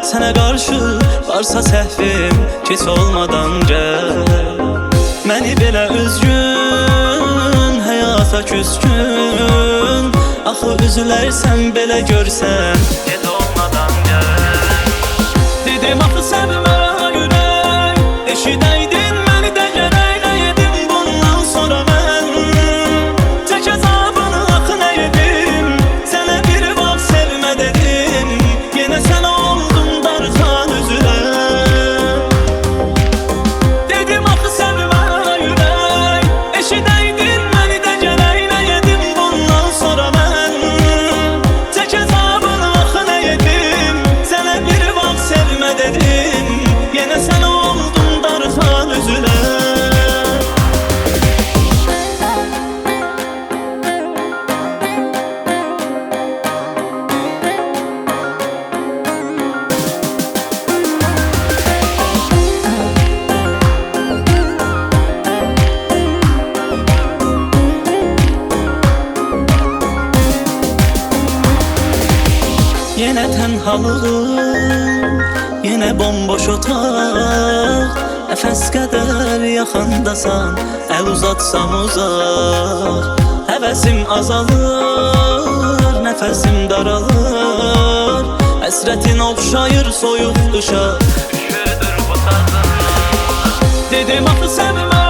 Sənə qarşı varsa səhvim, keç olmadan gəl. Məni belə üzgün, həyata küskün, axı üzülərsən belə görsən, get olmadan gəl. Dedim axı sevmə ürək, eşidəydin məni də gərək. Nə yedim bundan sonra mən, çək əzabını axı nə yedim. Sənə bir vaxt sevmə dedim, yenə sən oldun darxan üzülən. Dedim axı sevmə ürək, eşidəydin məni də gərək. Nə yedim bundan sonra mən, çək əzabını axı nə yedim. Sənə bir vaxt sevmə dedim, yenə sən oldun darxan üzülən. Yenə tənhalıq, yenə bomboş otaq. Nəfəs qədər yaxındasan, əl uzatsam uzaq. Həvəsim azalır, nəfəsim daralır. Həsrətin oxşayır soyuq qışa, üşüdür bu tazın. Dedim axı sevmə